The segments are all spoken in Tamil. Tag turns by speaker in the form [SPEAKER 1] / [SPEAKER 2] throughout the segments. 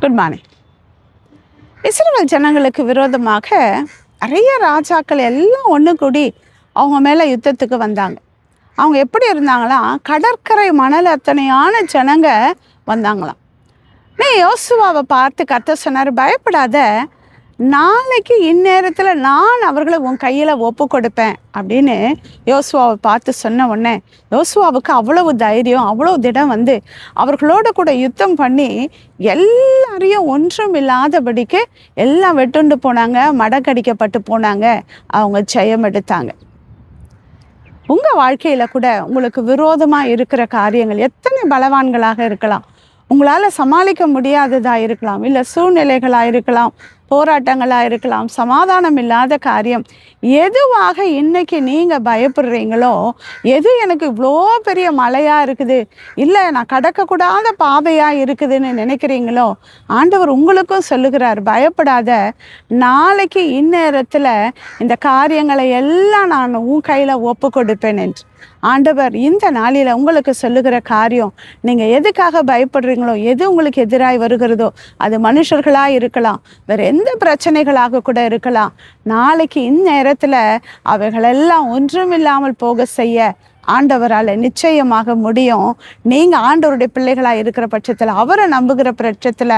[SPEAKER 1] Good morning. இஸ்ரவேல் ஜனங்களுக்கு விரோதமாக நிறைய ராஜாக்கள் எல்லாம் ஒன்று கூடி அவங்க மேலே யுத்தத்துக்கு வந்தாங்க. அவங்க எப்படி இருந்தாங்களாம், கடற்கரை மணல் அத்தனையான ஜனங்க வந்தாங்களாம். யோசுவாவை பார்த்து கர்த்தர் சொன்னார், பயப்படாத, நாளைக்கு இந்நேரத்தில் நான் அவர்களை உன் கையில் ஒப்பு கொடுப்பேன் அப்படின்னு யோசுவாவை பார்த்து சொன்ன உடனே யோசுவாவுக்கு அவ்வளவு தைரியம், அவ்வளோ திடம் வந்து அவர்களோட கூட யுத்தம் பண்ணி எல்லாரையும் ஒன்றும் இல்லாதபடிக்கு எல்லாம் வெட்டுண்டு போனாங்க, மடக்கடிக்கப்பட்டு போனாங்க, அவங்க ஜெயம் எடுத்தாங்க. உங்கள் வாழ்க்கையில் கூட உங்களுக்கு விரோதமாக இருக்கிற காரியங்கள் எத்தனை பலவான்களாக இருக்கலாம், உங்களால் சமாளிக்க முடியாததாக இருக்கலாம், இல்லை சூழ்நிலைகளாக இருக்கலாம், போராட்டங்களாக இருக்கலாம், சமாதானம் இல்லாத காரியம் எதுவாக இன்னைக்கு நீங்கள் பயப்படுறீங்களோ, எது எனக்கு இவ்வளோ பெரிய மலையாக இருக்குது, இல்லை நான் கடக்கக்கூடாத பாதையாக இருக்குதுன்னு நினைக்கிறீங்களோ, ஆண்டவர் உங்களுக்கும் சொல்லுகிறார், பயப்படாத, நாளைக்கு இந்நேரத்தில் இந்த காரியங்களை எல்லாம் நான் உன் கையில் ஒப்பு கொடுப்பேன் என்று ஆண்டவர் இந்த நாளில் உங்களுக்கு சொல்லுகிற காரியம். நீங்கள் எதுக்காக பயப்படுறீங்களோ, எது உங்களுக்கு எதிராய் வருகிறதோ, அது மனுஷர்களாக இருக்கலாம், வேறு எந்த பிரச்சனைகளாக கூட இருக்கலாம், நாளைக்கு இந்நேரத்தில் அவைகளெல்லாம் ஒன்றுமில்லாமல் போக செய்ய ஆண்டவரால் நிச்சயமாக முடியும். நீங்கள் ஆண்டவருடைய பிள்ளைகளாக இருக்கிற பட்சத்தில், அவரை நம்புகிற பட்சத்தில்,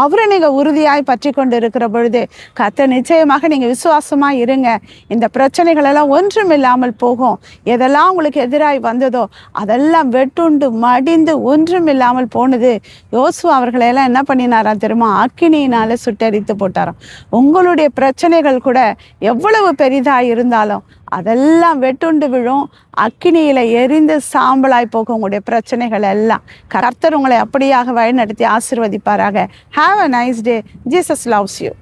[SPEAKER 1] அவரை நீங்கள் உறுதியாய் பற்றி கொண்டு இருக்கிற பொழுது கர்த்தர் நிச்சயமாக நீங்கள் விசுவாசமாக இருங்க, இந்த பிரச்சனைகளெல்லாம் ஒன்றும் இல்லாமல் போகும். எதெல்லாம் உங்களுக்கு எதிராய் வந்ததோ அதெல்லாம் வெட்டுண்டு மடிந்து ஒன்றும் இல்லாமல் போனது. யோசுவா அவர்களெல்லாம் என்ன பண்ணினாரா தெரியுமா, அக்கினியினால் சுட்டரித்து போட்டாராம். உங்களுடைய பிரச்சனைகள் கூட எவ்வளவு பெரிதாக இருந்தாலும் அதெல்லாம் வெட்டுண்டு விழும், அக்கினியில் எரிந்து சாம்பலாய் போகும் உங்களுடைய பிரச்சனைகள் எல்லாம். கர்த்தர் உங்களை அப்படியாக வழிநடத்தி ஆசீர்வதிப்பாராக. Have a nice day. Jesus loves you.